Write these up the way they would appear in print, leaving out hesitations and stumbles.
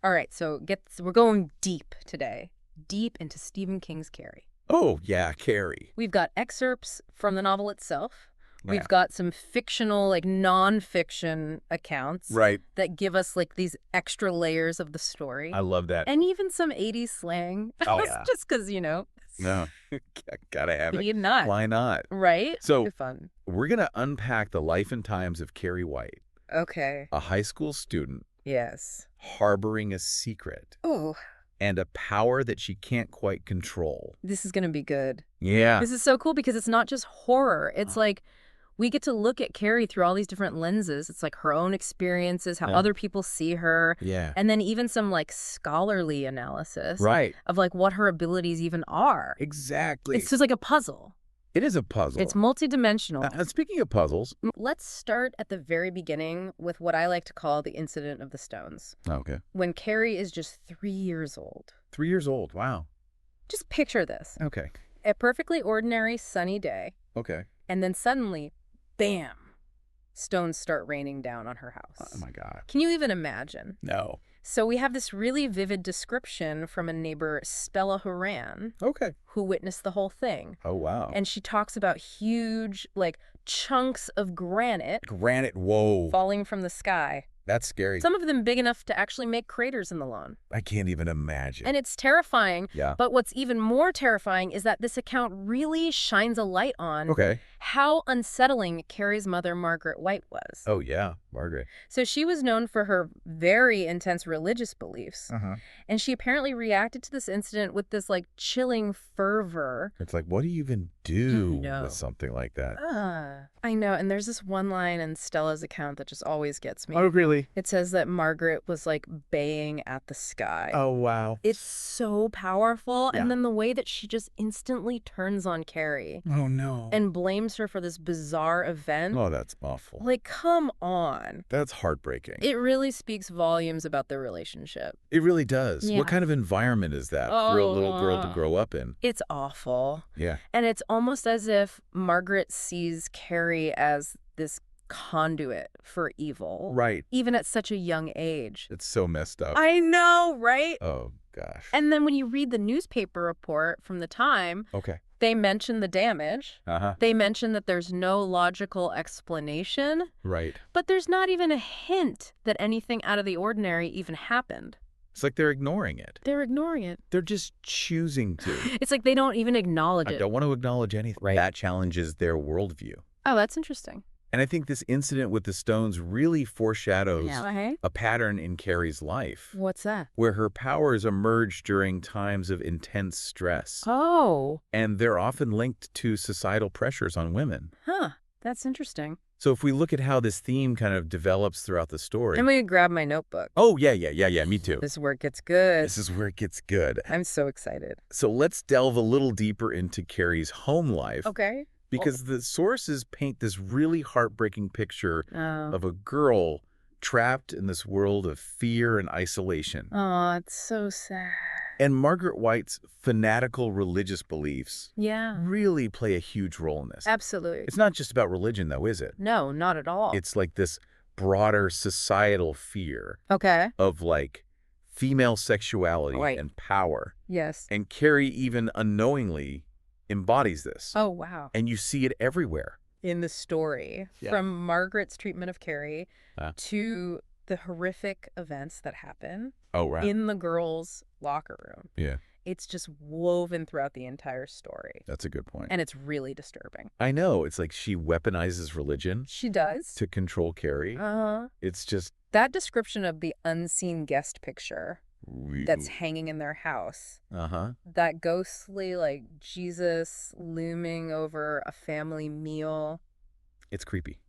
All right, so we're going deep today. Deep into Stephen King's Carrie. Oh, yeah, Carrie. We've got excerpts from the novel itself. Yeah. We've got some fictional, like non-fiction accounts Right. that give us like these extra layers of the story. I love that. And even some 80s slang. Oh, yeah. Just because, No, gotta have it. Why not? Why not? Right? So Too fun. we're going to unpack the life and times of Carrie White, Okay. a high school student Yes. harboring a secret Oh, and a power that she can't quite control. this is going to be good. Yeah. This is so cool because it's not just horror. It's like we get to look at Carrie through all these different lenses. It's like her own experiences, how other people see her, Yeah. and then even some like scholarly analysis Right. of like what her abilities even are. Exactly. It's just like a puzzle. It is a puzzle. It's multidimensional. Speaking of puzzles. Let's start at the very beginning with what I like to call the incident of the stones. Okay. When Carrie is just 3 years old. 3 years old. Wow. Just picture this. Okay. A perfectly ordinary sunny day, Okay. and then suddenly, bam, stones start raining down on her house. Oh, my God. Can you even imagine? No. So we have this really vivid description from a neighbor, Stella Horan, Okay. who witnessed the whole thing. Oh, wow. And she talks about huge, like, chunks of granite Granite. Whoa. falling from the sky. That's scary. Some of them big enough to actually make craters in the lawn. I can't even imagine. And it's terrifying. Yeah. But what's even more terrifying is that this account really shines a light on Okay. how unsettling Carrie's mother, Margaret White, was. Oh, yeah. Margaret. So she was known for her very intense religious beliefs. Uh-huh. And she apparently reacted to this incident with this, like, chilling fervor. It's like, what do you even do No. with something like that? I know. And there's this one line in Stella's account that just always gets me. Oh, really? It says that Margaret was, like, baying at the sky. Oh, wow. It's so powerful. Yeah. And then the way that she just instantly turns on Carrie Oh, no. and blames her for this bizarre event. Oh, that's awful. Like, come on. That's heartbreaking. It really speaks volumes about their relationship. It really does. Yeah. What kind of environment is that for a little girl to grow up in? It's awful. Yeah. And it's almost as if Margaret sees Carrie as this conduit for evil. Right. Even at such a young age. It's so messed up. I know, right? Oh, gosh. And then when you read the newspaper report from the time, Okay. they mention the damage. Uh-huh. They mention that there's no logical explanation, Right. but there's not even a hint that anything out of the ordinary even happened. It's like they're ignoring it. They're ignoring it. They're just choosing to. It's like they don't even acknowledge I it. don't want to acknowledge anything. Right. That challenges their worldview. Oh, that's interesting. And I think this incident with the stones really foreshadows Yeah. a pattern in Carrie's life What's that? where her powers emerge during times of intense stress. Oh, And they're often linked to societal pressures on women. that's interesting. So if we look at how this theme kind of develops throughout the story. I'm going to grab my notebook. Oh, yeah, me too. This is where it gets good. This is where it gets good. I'm so excited. So let's delve a little deeper into Carrie's home life. Okay. Because the sources paint this really heartbreaking picture Oh. of a girl trapped in this world of fear and isolation. Oh, it's so sad. And Margaret White's fanatical religious beliefs Yeah. really play a huge role in this. Absolutely. It's not just about religion, though, is it? No, not at all. It's like this broader societal fear Okay. of like female sexuality Right. and power. Yes. And Carrie even unknowingly embodies this. Oh, wow. And you see it everywhere. In the story, Yeah. from Margaret's treatment of Carrie Ah. to the horrific events that happen Oh, right. in the girls' locker room. Yeah, It's just woven throughout the entire story. that's a good point. And it's really disturbing. I know. It's like she weaponizes religion She does. to control Carrie. Uh-huh. It's just That description of the unseen guest picture that's hanging in their house, Uh-huh. that ghostly, like, Jesus looming over a family meal. It's creepy.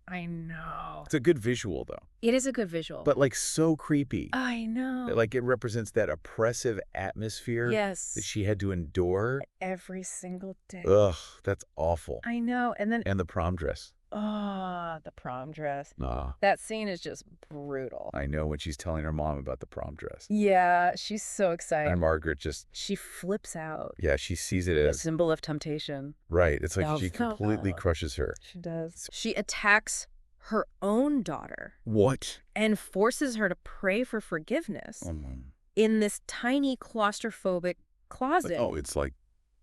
I know. It's a good visual, though. It is a good visual. But, like, so creepy. I know. Like, it represents that oppressive atmosphere Yes. that she had to endure. Every single day. Ugh, that's awful. I know. And then, And the prom dress. the prom dress. Ah, That scene is just brutal. I know when she's telling her mom about the prom dress. Yeah, she's so excited. And Margaret just, She flips out. yeah, she sees it A as, symbol of temptation. right. It's like Oh, she completely crushes her. She does. She attacks her own daughter What? and forces her to pray for forgiveness in this tiny claustrophobic closet. Oh, it's like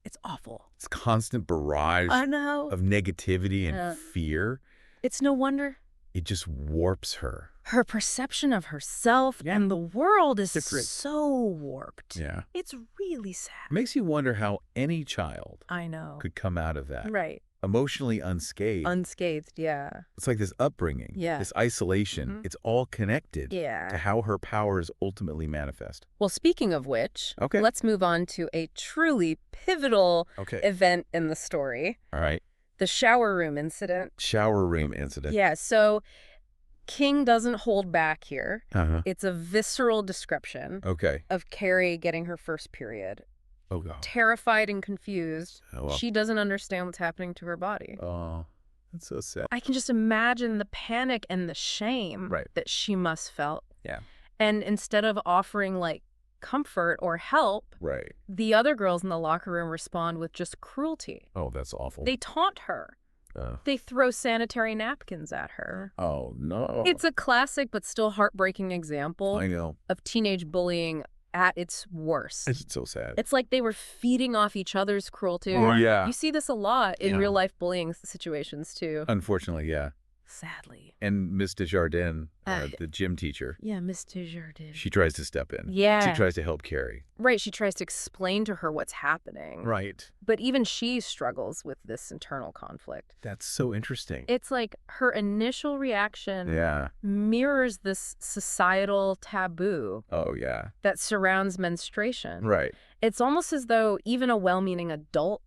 It's awful. it's constant barrage I know. of negativity and fear. It's no wonder. It just warps her. Her perception of herself and the world is Different. so warped. Yeah. It's really sad. It makes you wonder how any child I know. could come out of that. Right. Emotionally unscathed. Unscathed, yeah. It's like this upbringing, Yeah. this isolation. It's all connected to Yeah. how her powers ultimately manifest. Well, speaking of which, Okay. let's move on to a truly pivotal Okay. event in the story. All right. The shower room incident. Shower room incident. Yeah, so King doesn't hold back here. Uh-huh. It's a visceral description Okay. of Carrie getting her first period. Oh, God. Terrified and confused. Oh, well. She doesn't understand what's happening to her body. Oh, that's so sad. I can just imagine the panic and the shame that she must felt. Yeah. And instead of offering, like, comfort or help, Right. the other girls in the locker room respond with just cruelty. Oh, that's awful. They taunt her. They throw sanitary napkins at her. Oh, no. It's a classic but still heartbreaking example I know. of teenage bullying at its worst. It's so sad. It's like they were feeding off each other's cruelty. Oh, yeah. You see this a lot in real-life bullying situations, too. Unfortunately, yeah. Sadly. And Miss Desjardins, the gym teacher, Yeah, Miss Desjardins. she tries to step in. Yeah. She tries to help Carrie. Right, she tries to explain to her what's happening. Right. But even she struggles with this internal conflict. That's so interesting. It's like her initial reaction Yeah. mirrors this societal taboo Oh, yeah. that surrounds menstruation. Right. It's almost as though even a well-meaning adult,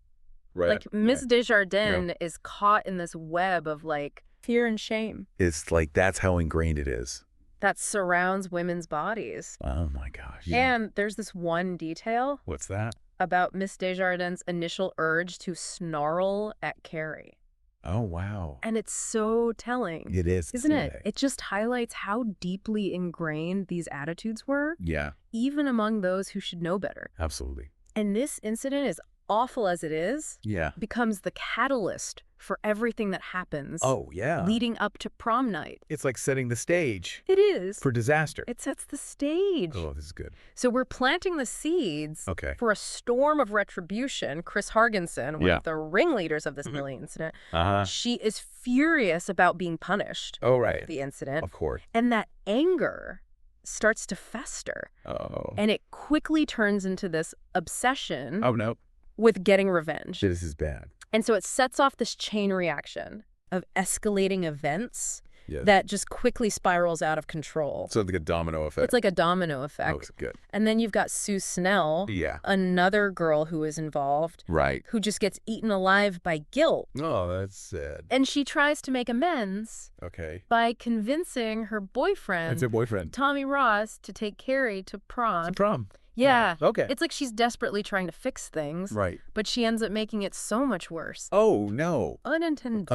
Right. like Miss Desjardins, is caught in this web of like fear and shame It's like that's how ingrained it is. that surrounds women's bodies. Oh, my gosh. And there's this one detail What's that? about Miss Desjardins' initial urge to snarl at Carrie. Oh, wow. And it's so telling. It is. Isn't it? It just highlights how deeply ingrained these attitudes were, Yeah, even among those who should know better. absolutely. And this incident, as awful as it is, Yeah. becomes the catalyst for everything that happens Oh, yeah. leading up to prom night. It's like setting the stage It is. for disaster. It sets the stage. Oh, this is good. So we're planting the seeds Okay. for a storm of retribution. Chris Hargensen, one Yeah. of the ringleaders of this bullying incident, Uh-huh. she is furious about being punished Oh, for right. the incident. Of course. And that anger starts to fester. Oh. And it quickly turns into this obsession Oh, no. with getting revenge. This is bad. And so it sets off this chain reaction of escalating events Yes. that just quickly spirals out of control. So like a domino effect. It's like a domino effect. Oh, it's good. And then you've got Sue Snell, Yeah. another girl who is involved, Right. who just gets eaten alive by guilt. Oh, that's sad. And she tries to make amends Okay. by convincing her boyfriend, It's her boyfriend. Tommy Ross, to take Carrie to prom. It's a prom. Yeah. Okay. It's like she's desperately trying to fix things, Right. but she ends up making it so much worse. Oh, no. Unintended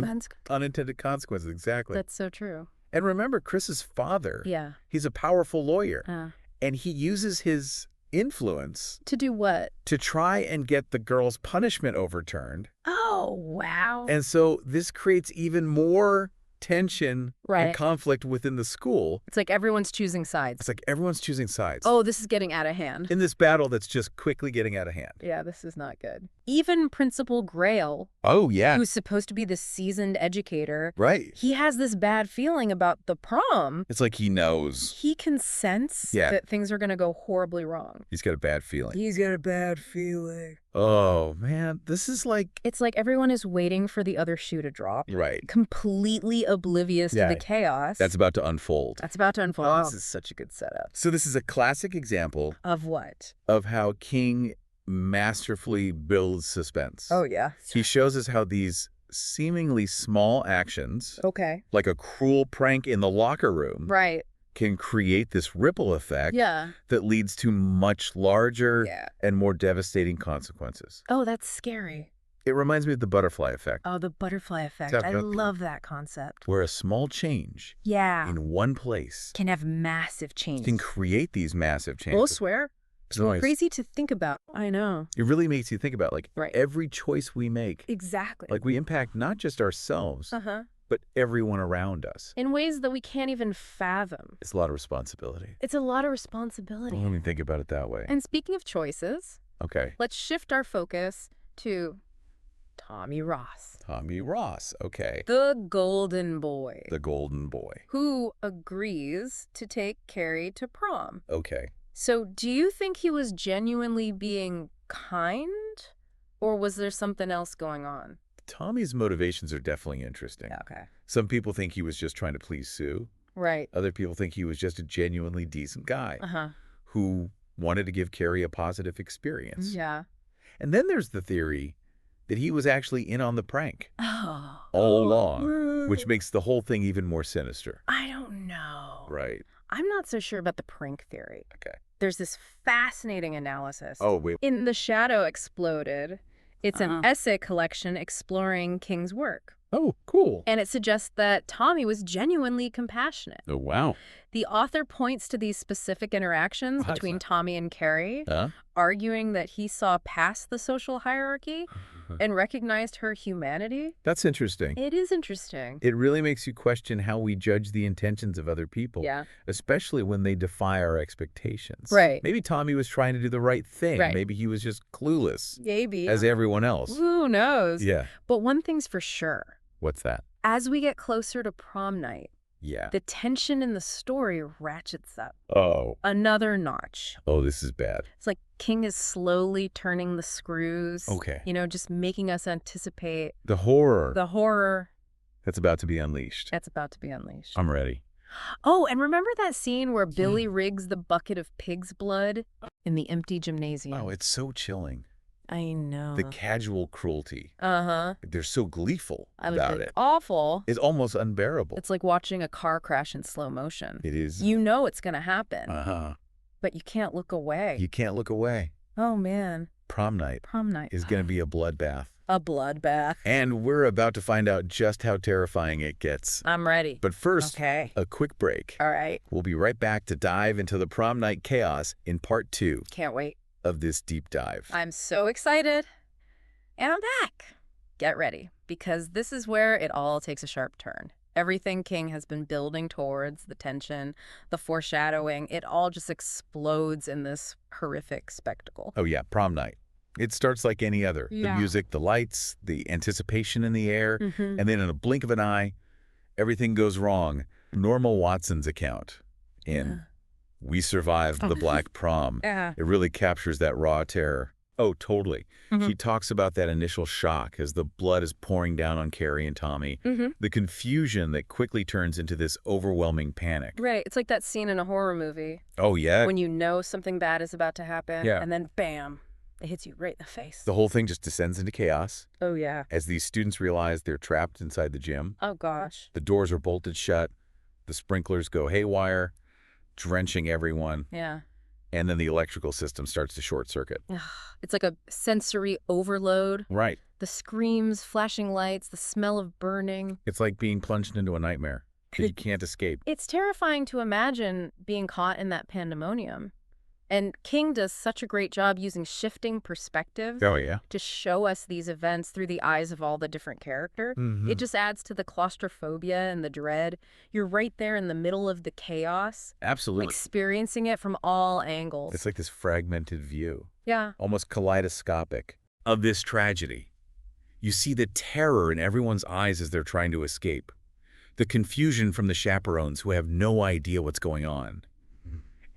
Unintended consequences. Exactly. That's so true. And remember, Chris's father. Yeah. He's a powerful lawyer. And he uses his influence To do what? to try and get the girl's punishment overturned. Oh, wow. And so this creates even more tension Right. and conflict within the school. It's like everyone's choosing sides. It's like everyone's choosing sides Oh, this is getting out of hand. in this battle that's just quickly getting out of hand. Yeah, this is not good. Even Principal Grail, Oh, yeah. who's supposed to be the seasoned educator, Right. he has this bad feeling about the prom. It's like he knows. He can sense that things are going to go horribly wrong. He's got a bad feeling. He's got a bad feeling. Oh, man. This is like... It's like everyone is waiting for the other shoe to drop. Right. Completely oblivious to the chaos. That's about to unfold. That's about to unfold. Oh. This is such a good setup. So this is a classic example Of what? of how King masterfully builds suspense. Oh, yeah. He shows us how these seemingly small actions, Okay. like a cruel prank in the locker room, Right. can create this ripple effect Yeah. that leads to much larger Yeah. and more devastating consequences. Oh, that's scary. It reminds me of the butterfly effect, Oh, the butterfly effect. Tap, I tap. love that concept. where a small change Yeah. in one place Can have massive change. can create these massive changes. We'll swear. So nice. Crazy to think about. I know. It really makes you think about, like, Right. every choice we make. Exactly. Like, we impact not just ourselves, Uh-huh. but everyone around us. In ways that we can't even fathom. It's a lot of responsibility. It's a lot of responsibility. Let me think about it that way. And speaking of choices, Okay. let's shift our focus to Tommy Ross. Tommy Ross. Okay. The golden boy. The golden boy. Who agrees to take Carrie to prom. Okay. So do you think he was genuinely being kind? Or was there something else going on? Tommy's motivations are definitely interesting. Okay. Some people think he was just trying to please Sue. Right. Other people think he was just a genuinely decent guy Uh-huh. who wanted to give Carrie a positive experience. Yeah. And then there's the theory that he was actually in on the prank Oh. all along, which makes the whole thing even more sinister. I don't know. Right. I'm not so sure about the prank theory. Okay. There's this fascinating analysis. Oh, wait. In The Shadow Exploded, it's an essay collection exploring King's work. Oh, cool. And it suggests that Tommy was genuinely compassionate. Oh, wow. The author points to these specific interactions What? between Tommy and Carrie, Huh? arguing that he saw past the social hierarchy and recognized her humanity. That's interesting. It is interesting. It really makes you question how we judge the intentions of other people, Yeah. especially when they defy our expectations. Right. Maybe Tommy was trying to do the right thing. Right. Maybe he was just clueless, Maybe. as everyone else. Who knows? Yeah. But one thing's for sure. What's that? As we get closer to prom night, Yeah. the tension in the story ratchets up Oh. another notch. Oh, this is bad. It's like King is slowly turning the screws. Okay. You know, just making us anticipate The horror the horror that's about to be unleashed. that's about to be unleashed. I'm ready. Oh, and remember that scene where Billy rigs the bucket of pig's blood in the empty gymnasium? Oh, it's so chilling. I know. The casual cruelty. Uh-huh. They're so gleeful I was about like, it. awful. It's almost unbearable. It's like watching a car crash in slow motion. It is. You know it's going to happen, Uh-huh. but you can't look away. You can't look away. Oh, man. Prom night Prom night. is going to be a bloodbath. A bloodbath. And we're about to find out just how terrifying it gets. I'm ready. But first, Okay. a quick break. All right. We'll be right back to dive into the prom night chaos in part 2 Can't wait. of this deep dive. I'm so excited. And I'm back. Get ready, because this is where it all takes a sharp turn. Everything King has been building towards, the tension, the foreshadowing, it all just explodes in this horrific spectacle. Oh yeah, prom night. It starts like any other. Yeah. The music, the lights, the anticipation in the air, Mm-hmm. and then in a blink of an eye, everything goes wrong. Norma Watson's account in We Survived the Black Prom. Yeah. It really captures that raw terror. Oh, totally. Mhm. She talks about that initial shock as the blood is pouring down on Carrie and Tommy. Mm-hmm. The confusion that quickly turns into this overwhelming panic. Right. It's like that scene in a horror movie Oh, yeah. when you know something bad is about to happen, Yeah. and then bam, it hits you right in the face. The whole thing just descends into chaos Oh, yeah. as these students realize they're trapped inside the gym. Oh, gosh. The doors are bolted shut. The sprinklers go haywire, drenching everyone. Yeah. And then the electrical system starts to short circuit. It's like a sensory overload. Right. The screams, flashing lights, the smell of burning. It's like being plunged into a nightmare that you can't escape. It's terrifying to imagine being caught in that pandemonium. And King does such a great job using shifting perspectives Oh, yeah. to show us these events through the eyes of all the different characters. Mhm. It just adds to the claustrophobia and the dread. You're right there in the middle of the chaos, Absolutely. experiencing it from all angles. It's like this fragmented view, Yeah. almost kaleidoscopic, of this tragedy. You see the terror in everyone's eyes as they're trying to escape. The confusion from the chaperones who have no idea what's going on.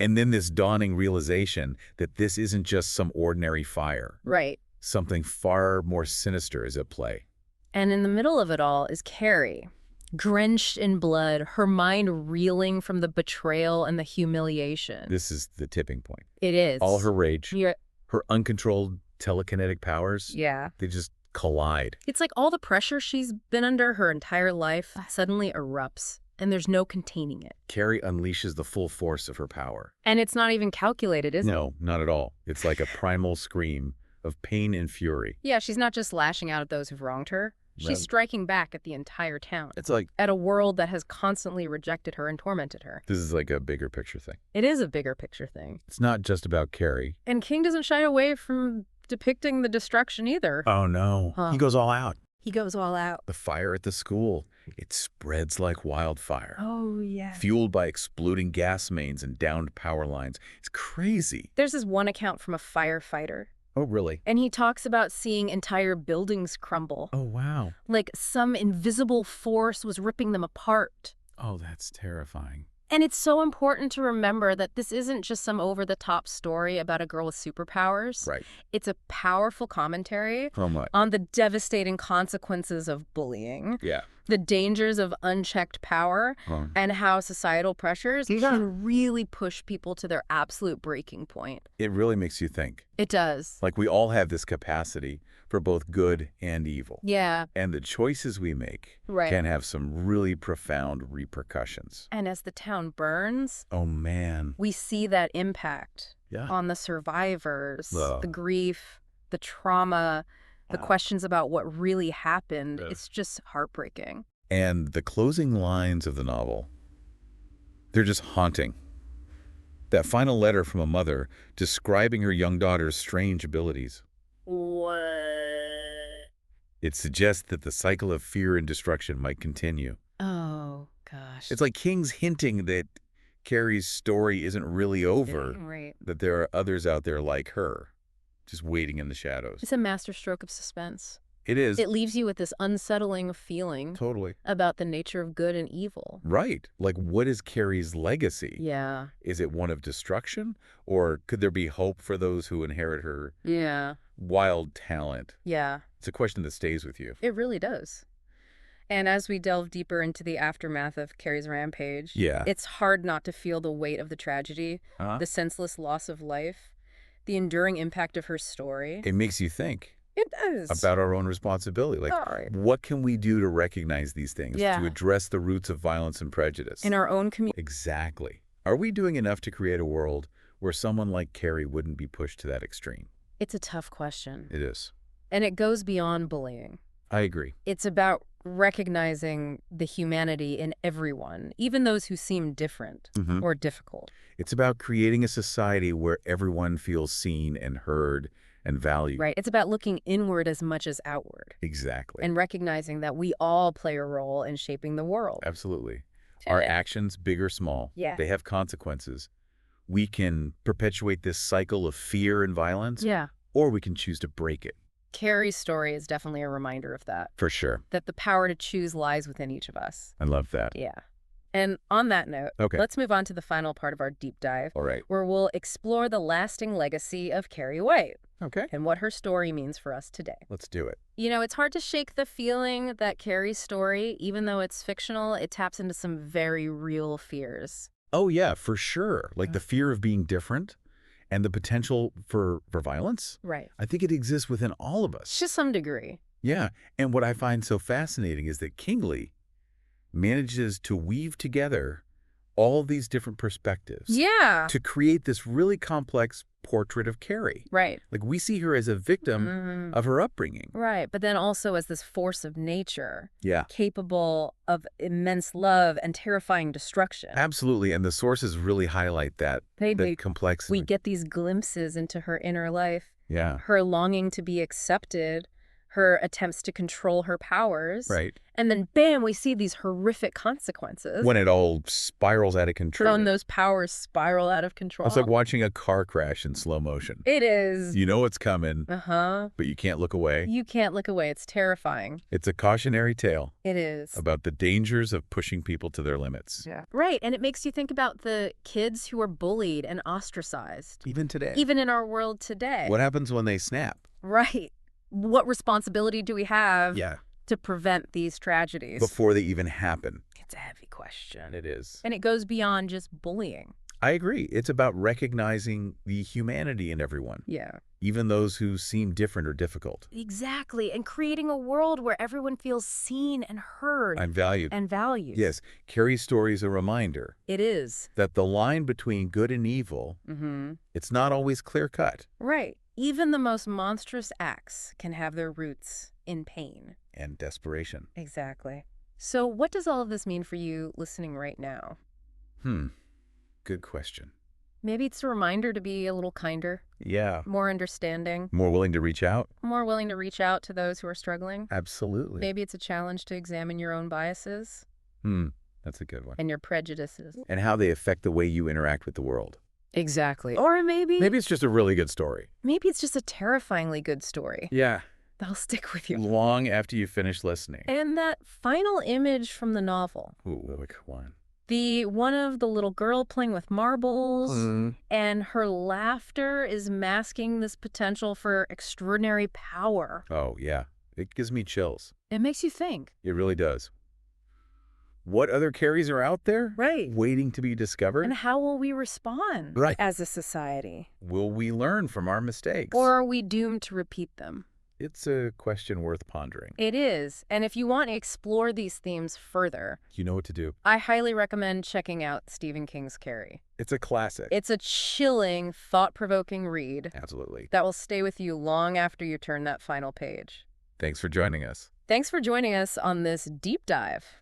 And then this dawning realization that this isn't just some ordinary fire. Right. Something far more sinister is at play. And in the middle of it all is Carrie, drenched in blood, her mind reeling from the betrayal and the humiliation. This is the tipping point. It is. All her rage, You're- her uncontrolled telekinetic powers, yeah. they just collide. It's like all the pressure she's been under her entire life suddenly erupts, and there's no containing it. Carrie unleashes the full force of her power. And it's not even calculated, is it? No, not at all. It's like a primal scream of pain and fury. Yeah, she's not just lashing out at those who've wronged her. She's Right. striking back at the entire town, It's like, at a world that has constantly rejected her and tormented her. this is like a bigger picture thing. It is a bigger picture thing. It's not just about Carrie. And King doesn't shy away from depicting the destruction either. Oh, no. Huh. He goes all out. He goes all out. The fire at the school, it spreads like wildfire, Oh, yeah. fueled by exploding gas mains and downed power lines. It's crazy. There's this one account from a firefighter, Oh, really? and he talks about seeing entire buildings crumble. Oh, wow. Like some invisible force was ripping them apart. Oh, that's terrifying. And it's so important to remember that this isn't just some over-the-top story about a girl with superpowers. Right. It's a powerful commentary Oh, my. on the devastating consequences of bullying, Yeah. the dangers of unchecked power, and how societal pressures can really push people to their absolute breaking point. It really makes you think. It does. Like we all have this capacity for both good and evil. Yeah, And the choices we make right. can have some really profound repercussions. And as the town burns, Oh, man. we see that impact Yeah. on the survivors, Ugh. the grief, the trauma, the questions about what really happened. Ugh. It's just heartbreaking. And the closing lines of the novel, they're just haunting. That final letter from a mother describing her young daughter's strange abilities. What? It suggests that the cycle of fear and destruction might continue. Oh, gosh. It's like King's hinting that Carrie's story isn't really over, Right. that there are others out there like her, just waiting in the shadows. It's a masterstroke of suspense. It is. It leaves you with this unsettling feeling Totally. about the nature of good and evil. Right. Like, what is Carrie's legacy? Yeah. Is it one of destruction? Or could there be hope for those who inherit her Yeah. wild talent? Yeah. It's a question that stays with you. It really does. And as we delve deeper into the aftermath of Carrie's rampage, Yeah. it's hard not to feel the weight of the tragedy, Huh? the senseless loss of life, the enduring impact of her story. It makes you think It does. about our own responsibility. Like, All right. what can we do to recognize these things, Yeah. to address the roots of violence and prejudice? In our own community. Exactly. Are we doing enough to create a world where someone like Carrie wouldn't be pushed to that extreme? It's a tough question. It is. And it goes beyond bullying. I agree. It's about recognizing the humanity in everyone, even those who seem different or difficult. It's about creating a society where everyone feels seen and heard and valued. Right. It's about looking inward as much as outward Exactly. and recognizing that we all play a role in shaping the world. Absolutely. Our Today. actions, big or small, Yeah. they have consequences. We can perpetuate this cycle of fear and violence, Yeah. or we can choose to break it. Carrie's story is definitely a reminder of that, For sure. that the power to choose lies within each of us. I love that. Yeah. And on that note, Okay. let's move on to the final part of our deep dive, All right. where we'll explore the lasting legacy of Carrie White Okay. and what her story means for us today. Let's do it. You know, it's hard to shake the feeling that Carrie's story, even though it's fictional, it taps into some very real fears. Oh, yeah, for sure. Like the fear of being different and the potential for violence. Right. I think it exists within all of us. To some degree. Yeah. And what I find so fascinating is that Kingsley manages to weave together all these different perspectives Yeah. to create this really complex portrait of Carrie. Right. Like we see her as a victim Mhm. of her upbringing. Right. But then also as this force of nature, Yeah, capable of immense love and terrifying destruction. absolutely. And the sources really highlight that, They that do. complexity. We get these glimpses into her inner life, Yeah, her longing to be accepted, her attempts to control her powers. right. And then, bam, we see these horrific consequences. When it all spirals out of control. When those powers spiral out of control. It's like watching a car crash in slow motion. It is. You know it's coming, Uh-huh. but you can't look away. You can't look away. It's terrifying. It's a cautionary tale It is. about the dangers of pushing people to their limits. Yeah. Right. And it makes you think about the kids who are bullied and ostracized, Even today. even in our world today. What happens when they snap? Right. What responsibility do we have Yeah. to prevent these tragedies? Before they even happen. It's a heavy question. It is. And it goes beyond just bullying. I agree. It's about recognizing the humanity in everyone, Yeah. even those who seem different or difficult. Exactly. And creating a world where everyone feels seen and heard I'm valued. and valued. Yes, Carrie's story is a reminder It is. that the line between good and evil, Mm-hmm. it's not always clear-cut Right. Even the most monstrous acts can have their roots in pain. and desperation. Exactly. So what does all of this mean for you listening right now? Good question. Maybe it's a reminder to be a little kinder, Yeah. more understanding, More willing to reach out? more willing to reach out to those who are struggling. Absolutely. Maybe it's a challenge to examine your own biases Hmm. That's a good one. and your prejudices. And how they affect the way you interact with the world. Exactly. Or Maybe it's just a really good story. maybe it's just a terrifyingly good story Yeah. that'll stick with you. Long after you finish listening. And that final image from the novel, Ooh, which one? the one of the little girl playing with marbles, Mm. and her laughter is masking this potential for extraordinary power. Oh, yeah. It gives me chills. It makes you think. It really does. What other Carries are out there? Right. Waiting to be discovered? And how will we respond Right. as a society? Will we learn from our mistakes? Or are we doomed to repeat them? It's a question worth pondering. It is. And if you want to explore these themes further, You know what to do. I highly recommend checking out Stephen King's Carrie. It's a classic. It's a chilling, thought-provoking read Absolutely. that will stay with you long after you turn that final page. Thanks for joining us. Thanks for joining us on this deep dive.